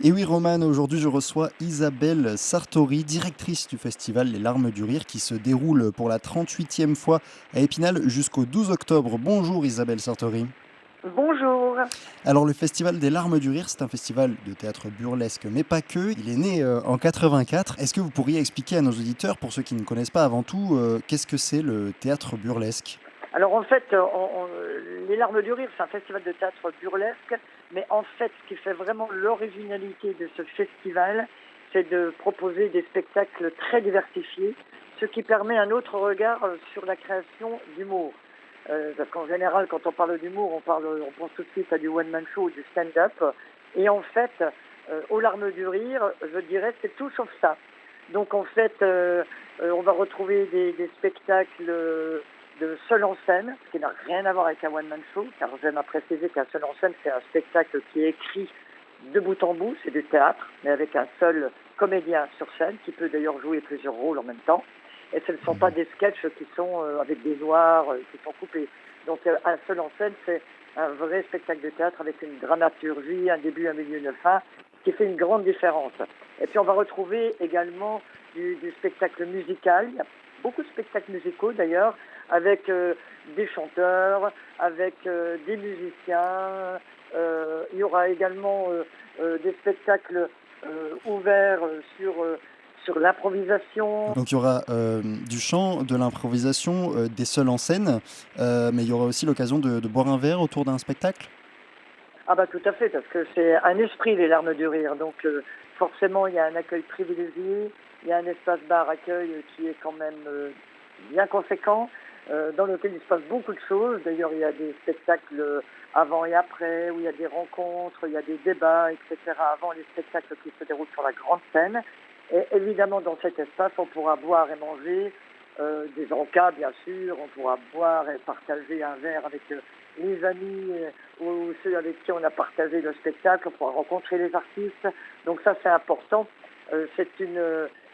Et oui, Roman, aujourd'hui je reçois Isabelle Sartori, directrice du festival Les Larmes du Rire, qui se déroule pour la 38e fois à Épinal jusqu'au 12 octobre. Bonjour Isabelle Sartori. Bonjour. Alors le festival des Larmes du Rire, c'est un festival de théâtre burlesque, mais pas que. Il est né en 84. Est-ce que vous pourriez expliquer à nos auditeurs, pour ceux qui ne connaissent pas avant tout, qu'est-ce que c'est le théâtre burlesque? Alors en fait, Les Larmes du Rire, c'est un festival de théâtre burlesque, mais en fait, ce qui fait vraiment l'originalité de ce festival, c'est de proposer des spectacles très diversifiés, ce qui permet un autre regard sur la création d'humour. Parce qu'en général, quand on parle d'humour, on pense tout de suite à du one-man show ou du stand-up. Et en fait, aux Larmes du Rire, je dirais, c'est tout sauf ça. Donc en fait, on va retrouver des spectacles de seul en scène, ce qui n'a rien à voir avec un one-man show, car j'aime à préciser qu'un seul en scène, c'est un spectacle qui est écrit de bout en bout, c'est du théâtre, mais avec un seul comédien sur scène, qui peut d'ailleurs jouer plusieurs rôles en même temps. Et ce ne sont pas Mhm. des sketchs qui sont avec des noirs, qui sont coupés. Donc un seul en scène, c'est un vrai spectacle de théâtre avec une dramaturgie, un début, un milieu, une fin, qui fait une grande différence. Et puis on va retrouver également du spectacle musical. Il y a beaucoup de spectacles musicaux d'ailleurs, avec des chanteurs, avec des musiciens. Il y aura également des spectacles ouverts sur l'improvisation. Donc il y aura du chant, de l'improvisation, des seuls en scène, mais il y aura aussi l'occasion de boire un verre autour d'un spectacle. Ah bah tout à fait, parce que c'est un esprit, les larmes du rire. Donc forcément, il y a un accueil privilégié, il y a un espace bar accueil qui est quand même bien conséquent, dans lequel il se passe beaucoup de choses. D'ailleurs, il y a des spectacles avant et après, où il y a des rencontres, il y a des débats, etc. Avant les spectacles qui se déroulent sur la grande scène. Et évidemment, dans cet espace, on pourra boire et manger, des encas, bien sûr. On pourra boire et partager un verre avec les amis ou ceux avec qui on a partagé le spectacle. On pourra rencontrer les artistes. Donc ça, c'est important.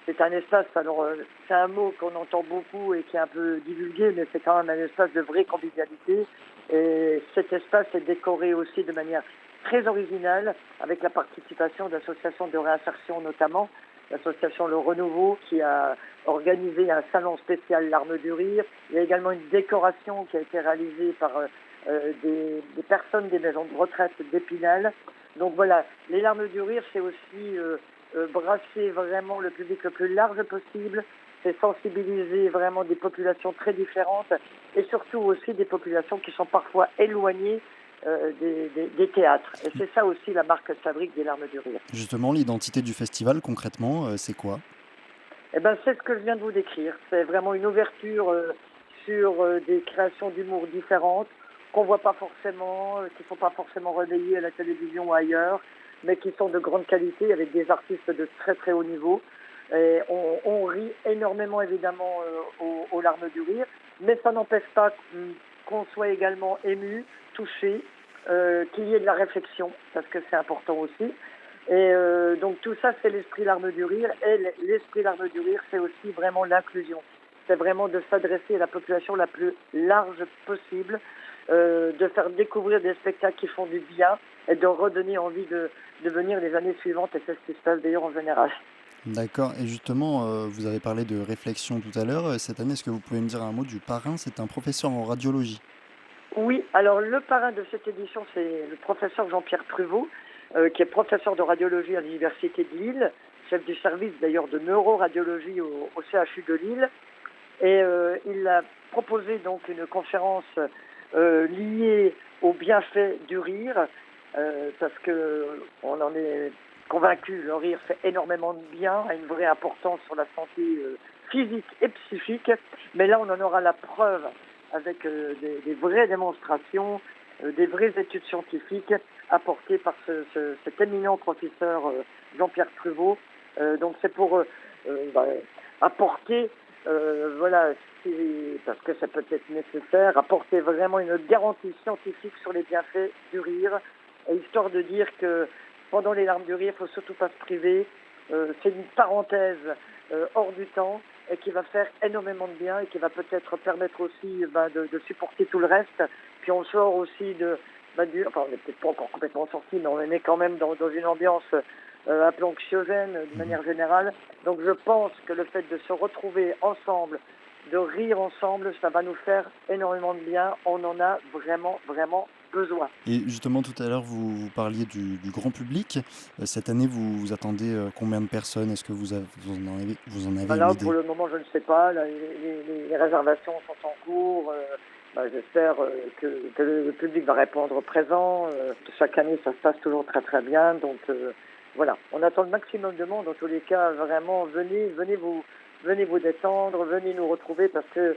C'est un espace, alors c'est un mot qu'on entend beaucoup et qui est un peu divulgué, mais c'est quand même un espace de vraie convivialité. Et cet espace est décoré aussi de manière très originale, avec la participation d'associations de réinsertion notamment, l'association Le Renouveau qui a organisé un salon spécial L'Arme du Rire. Il y a également une décoration qui a été réalisée par des personnes des maisons de retraite d'Épinal. Donc voilà, les Larmes du Rire, c'est aussi brasser vraiment le public le plus large possible, c'est sensibiliser vraiment des populations très différentes et surtout aussi des populations qui sont parfois éloignées des théâtres. Et c'est ça aussi la marque de fabrique des Larmes du Rire. Justement, l'identité du festival, concrètement, c'est quoi? Eh ben, c'est ce que je viens de vous décrire. C'est vraiment une ouverture sur des créations d'humour différentes qu'on voit pas forcément, qui sont pas forcément relayées à la télévision ou ailleurs, mais qui sont de grande qualité avec des artistes de très très haut niveau. Et on rit énormément évidemment aux larmes du rire, mais ça n'empêche pas qu'on soit également ému, touché, qu'il y ait de la réflexion, parce que c'est important aussi. Et donc tout ça, c'est l'esprit larme du rire. Et l'esprit larme du rire, c'est aussi vraiment l'inclusion. C'est vraiment de s'adresser à la population la plus large possible, de faire découvrir des spectacles qui font du bien et de redonner envie de venir les années suivantes. Et c'est ce qui se passe d'ailleurs en général. D'accord. Et justement, vous avez parlé de réflexion tout à l'heure. Cette année, est-ce que vous pouvez me dire un mot du parrain? C'est un professeur en radiologie. Oui, alors le parrain de cette édition, c'est le professeur Jean-Pierre Pruvot, qui est professeur de radiologie à l'Université de Lille, chef du service d'ailleurs de neuroradiologie au CHU de Lille. Et il a proposé donc une conférence liée aux bienfaits du rire, parce que on en est convaincu, le rire fait énormément de bien, a une vraie importance sur la santé physique et psychique. Mais là, on en aura la preuve avec des vraies démonstrations, des vraies études scientifiques apportées par cet éminent professeur Jean-Pierre Pruvot. Donc c'est pour apporter voilà, parce que ça peut être nécessaire, apporter vraiment une garantie scientifique sur les bienfaits du rire, et histoire de dire que pendant les larmes du rire, il ne faut surtout pas se priver. C'est une parenthèse hors du temps et qui va faire énormément de bien et qui va peut-être permettre aussi de supporter tout le reste. Puis on sort aussi enfin on n'est peut-être pas encore complètement sorti, mais on est quand même dans une ambiance un peu anxiogène de Mhm. manière générale. Donc je pense que le fait de se retrouver ensemble, de rire ensemble, ça va nous faire énormément de bien. On en a vraiment, vraiment besoin. Et justement, tout à l'heure, vous parliez du grand public. Cette année, vous attendez combien de personnes? Est-ce que vous en avez Ben une là, pour idée? le moment, je ne sais pas. Là, les réservations sont en cours. J'espère que le public va répondre présent. Chaque année, ça se passe toujours très très bien. Donc voilà, on attend le maximum de monde. Dans tous les cas, vraiment, venez vous détendre, venez nous retrouver parce que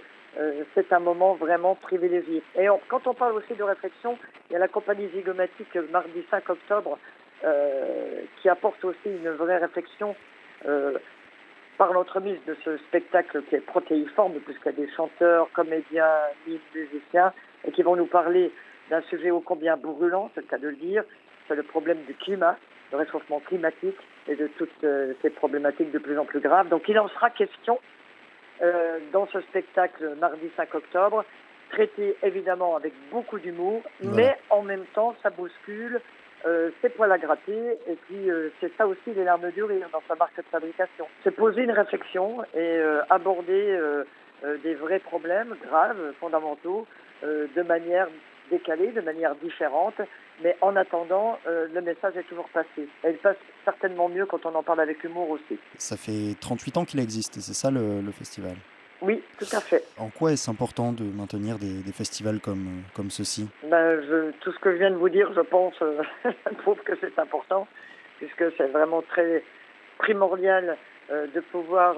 c'est un moment vraiment privilégié. Et quand on parle aussi de réflexion, il y a la compagnie zygomatique mardi 5 octobre qui apporte aussi une vraie réflexion. Euh, par l'entremise de ce spectacle qui est protéiforme, puisqu'il y a des chanteurs, comédiens, musiciens, et qui vont nous parler d'un sujet ô combien brûlant, c'est le cas de le dire, c'est le problème du climat, le réchauffement climatique et de toutes ces problématiques de plus en plus graves. Donc il en sera question dans ce spectacle mardi 5 octobre, traité évidemment avec beaucoup d'humour, Voilà. mais en même temps ça bouscule, c'est poil à gratter, et puis c'est ça aussi les larmes du rire dans sa marque de fabrication. C'est poser une réflexion et aborder des vrais problèmes graves, fondamentaux, de manière décalée, de manière différente, mais en attendant, le message est toujours passé. Et il passe certainement mieux quand on en parle avec humour aussi. Ça fait 38 ans qu'il existe, c'est ça le festival. Oui, tout à fait. En quoi est-ce important de maintenir des festivals comme ceci? Tout ce que je viens de vous dire, je pense, prouve que c'est important, puisque c'est vraiment très primordial de pouvoir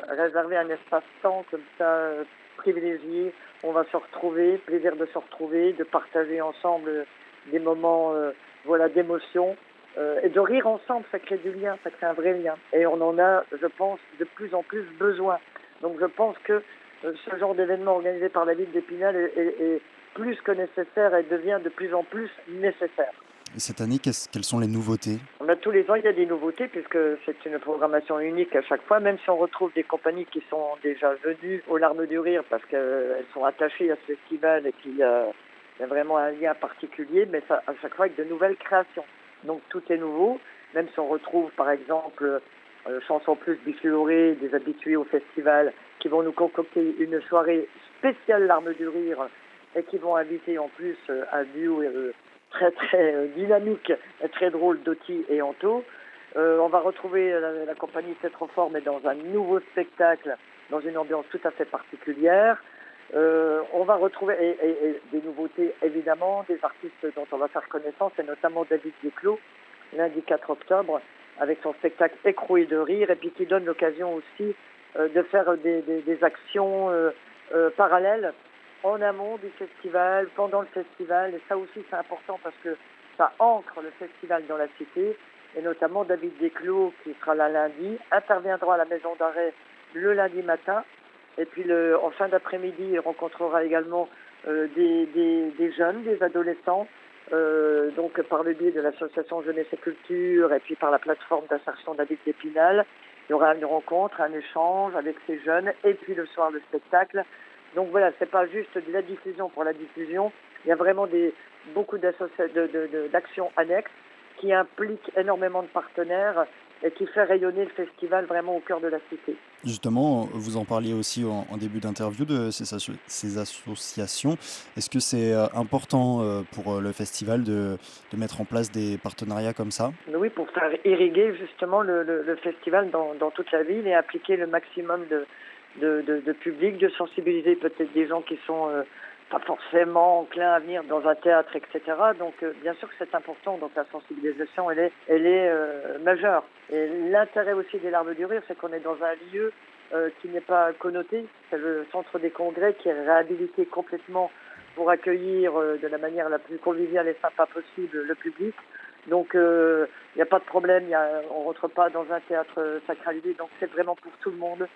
réserver un espace-temps comme ça, privilégié. On va se retrouver, plaisir de se retrouver, de partager ensemble des moments voilà, d'émotion. Et de rire ensemble, ça crée du lien, ça crée un vrai lien. Et on en a, je pense, de plus en plus besoin. Donc je pense que ce genre d'événement organisé par la ville d'Épinal est plus que nécessaire et devient de plus en plus nécessaire. Et cette année, quelles sont les nouveautés? Tous les ans, il y a des nouveautés puisque c'est une programmation unique à chaque fois, même si on retrouve des compagnies qui sont déjà venues aux Larmes du Rire parce qu'elles sont attachées à ce festival et il y a vraiment un lien particulier, mais ça, à chaque fois avec de nouvelles créations. Donc tout est nouveau, même si on retrouve par exemple Chanson Plus Bifurée, des habitués au festival qui vont nous concocter une soirée spéciale Larmes du Rire et qui vont inviter en plus un duo très très dynamique et très drôle d'Oti et Anto. On va retrouver la compagnie C'est trop fort, mais dans un nouveau spectacle, dans une ambiance tout à fait particulière. On va retrouver et des nouveautés évidemment, des artistes dont on va faire connaissance, et notamment David Duclos, lundi 4 octobre, avec son spectacle Écroué de rire, et puis qui donne l'occasion aussi de faire des actions parallèles en amont du festival, pendant le festival, et ça aussi c'est important parce que ça ancre le festival dans la cité, et notamment David Desclos, qui sera là lundi, interviendra à la maison d'arrêt le lundi matin, et puis en fin d'après-midi, il rencontrera également des jeunes, des adolescents, donc par le biais de l'association Jeunesse et Culture, et puis par la plateforme d'insertion David d'Épinal. Il y aura une rencontre, un échange avec ces jeunes, et puis le soir le spectacle. Donc voilà, c'est pas juste de la diffusion pour la diffusion. Il y a vraiment beaucoup d'actions annexes qui impliquent énormément de partenaires et qui fait rayonner le festival vraiment au cœur de la cité. Justement, vous en parliez aussi en début d'interview de ces associations. Est-ce que c'est important pour le festival de mettre en place des partenariats comme ça? Mais oui, pour faire irriguer justement le festival dans toute la ville et appliquer le maximum de public, de sensibiliser peut-être des gens qui sont pas forcément enclins à venir dans un théâtre, etc. Donc bien sûr que c'est important, donc la sensibilisation elle est majeure. Et l'intérêt aussi des Larmes du Rire, c'est qu'on est dans un lieu qui n'est pas connoté, c'est le centre des congrès qui est réhabilité complètement pour accueillir de la manière la plus conviviale et sympa possible le public. Donc il n'y a pas de problème, on ne rentre pas dans un théâtre sacralisé, donc c'est vraiment pour tout le monde.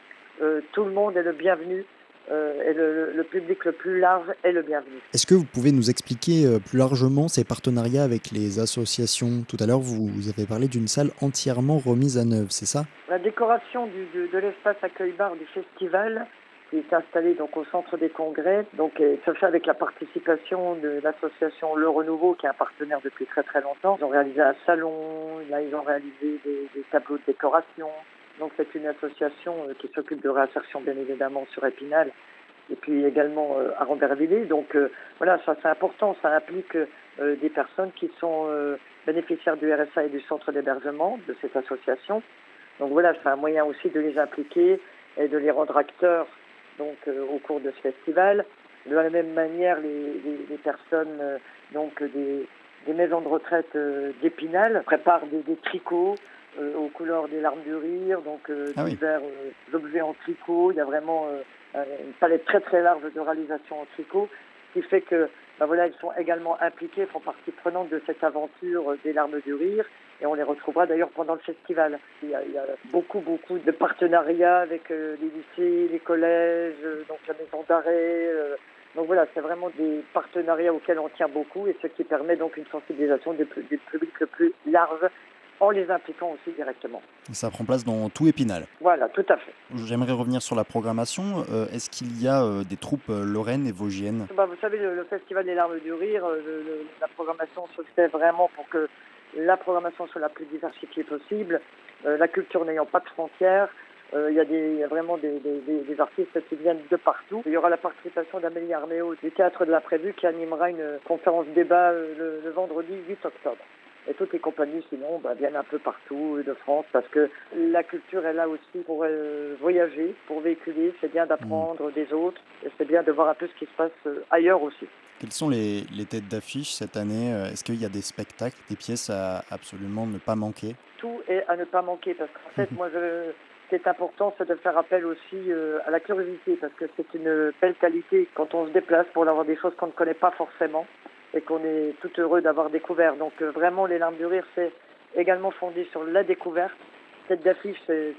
Tout le monde est le bienvenu et le public le plus large est le bienvenu. Est-ce que vous pouvez nous expliquer plus largement ces partenariats avec les associations? Tout à l'heure, vous avez parlé d'une salle entièrement remise à neuf, c'est ça? La décoration de l'espace accueil-bar du festival qui est installé donc au centre des congrès. Donc, ça fait avec la participation de l'association Le Renouveau, qui est un partenaire depuis très très longtemps. Ils ont réalisé un salon, là ils ont réalisé des tableaux de décoration. Donc c'est une association qui s'occupe de réinsertion bien évidemment sur Épinal et puis également à Rambervillers. Donc voilà, ça c'est important, ça implique des personnes qui sont bénéficiaires du RSA et du centre d'hébergement de cette association. Donc voilà, c'est un moyen aussi de les impliquer et de les rendre acteurs donc au cours de ce festival. De la même manière, les personnes donc des maisons de retraite d'Épinal préparent des tricots aux couleurs des larmes du rire, donc Ah oui. divers objets en tricot. Il y a vraiment une palette très très large de réalisations en tricot, ce qui fait que voilà, ils sont également impliqués, font partie prenante de cette aventure des larmes du rire. Et on les retrouvera d'ailleurs pendant le festival. Il y a beaucoup de partenariats avec les lycées, les collèges, donc la maison d'arrêt. Donc voilà, c'est vraiment des partenariats auxquels on tient beaucoup et ce qui permet donc une sensibilisation du public le plus large en les impliquant aussi directement. Ça prend place dans tout Épinal. Voilà, tout à fait. J'aimerais revenir sur la programmation. Est-ce qu'il y a des troupes lorraines et vosgiennes? Vous savez, le Festival des larmes du rire, la programmation se fait vraiment pour que la programmation soit la plus diversifiée possible, la culture n'ayant pas de frontières. Il y a vraiment des artistes qui viennent de partout. Il y aura la participation d'Amélie Arméo du Théâtre de l'Imprévu qui animera une conférence débat le vendredi 8 octobre. Et toutes les compagnies, sinon, viennent un peu partout de France parce que la culture est là aussi pour voyager, pour véhiculer. C'est bien d'apprendre des autres et c'est bien de voir un peu ce qui se passe ailleurs aussi. Quelles sont les têtes d'affiche cette année? Est-ce qu'il y a des spectacles, des pièces à absolument ne pas manquer? Tout est à ne pas manquer parce qu'en fait, ce qui est important, c'est de faire appel aussi à la curiosité parce que c'est une belle qualité quand on se déplace pour avoir des choses qu'on ne connaît pas forcément et qu'on est tout heureux d'avoir découvert. Donc vraiment, les larmes du rire, c'est également fondé sur la découverte. Tête d'affiche, c'est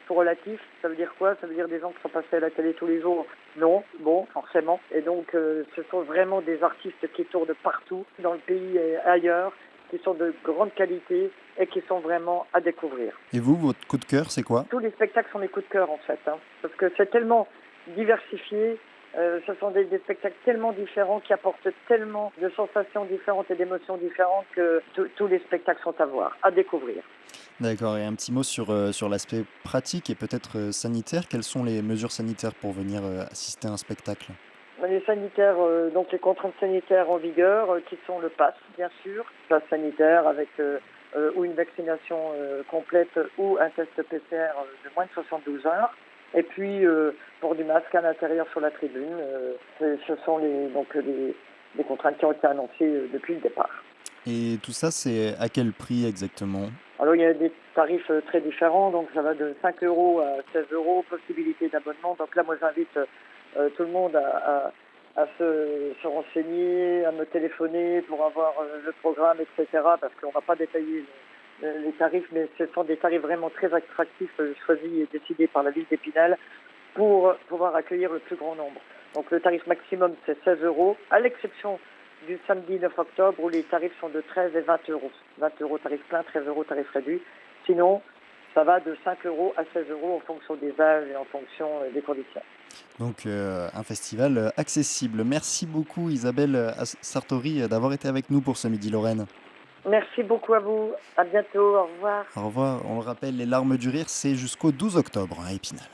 tout relatif. Ça veut dire quoi? Ça veut dire des gens qui sont passés à la télé tous les jours? Non, bon, forcément. Et donc, ce sont vraiment des artistes qui tournent partout, dans le pays et ailleurs, qui sont de grande qualité et qui sont vraiment à découvrir. Et vous, votre coup de cœur, c'est quoi? Tous les spectacles sont des coups de cœur, en fait, parce que c'est tellement diversifié. Ce sont des spectacles tellement différents qui apportent tellement de sensations différentes et d'émotions différentes que tous les spectacles sont à voir, à découvrir. D'accord, et un petit mot sur l'aspect pratique et peut-être sanitaire. Quelles sont les mesures sanitaires pour venir assister à un spectacle? Les sanitaires, donc les contraintes sanitaires en vigueur, qui sont le pass, bien sûr, pass sanitaire avec ou une vaccination complète ou un test PCR de moins de 72 heures. Et puis, pour du masque à l'intérieur sur la tribune, ce sont les contraintes qui ont été annoncées depuis le départ. Et tout ça, c'est à quel prix exactement? Alors, il y a des tarifs très différents, donc ça va de 5 euros à 16 euros, possibilité d'abonnement. Donc là, moi, j'invite tout le monde à se renseigner, à me téléphoner pour avoir le programme, etc. Parce qu'on ne va pas détailler les tarifs, mais ce sont des tarifs vraiment très attractifs, choisis et décidés par la ville d'Épinal pour pouvoir accueillir le plus grand nombre. Donc le tarif maximum, c'est 16 euros, à l'exception du samedi 9 octobre où les tarifs sont de 13 et 20 euros. 20 euros tarif plein, 13 euros tarif réduit. Sinon, ça va de 5 euros à 16 euros en fonction des âges et en fonction des conditions. Donc un festival accessible. Merci beaucoup Isabelle Sartori d'avoir été avec nous pour ce Midi Lorraine. Merci beaucoup à vous. À bientôt. Au revoir. Au revoir. On le rappelle, les larmes du rire, c'est jusqu'au 12 octobre à Épinal.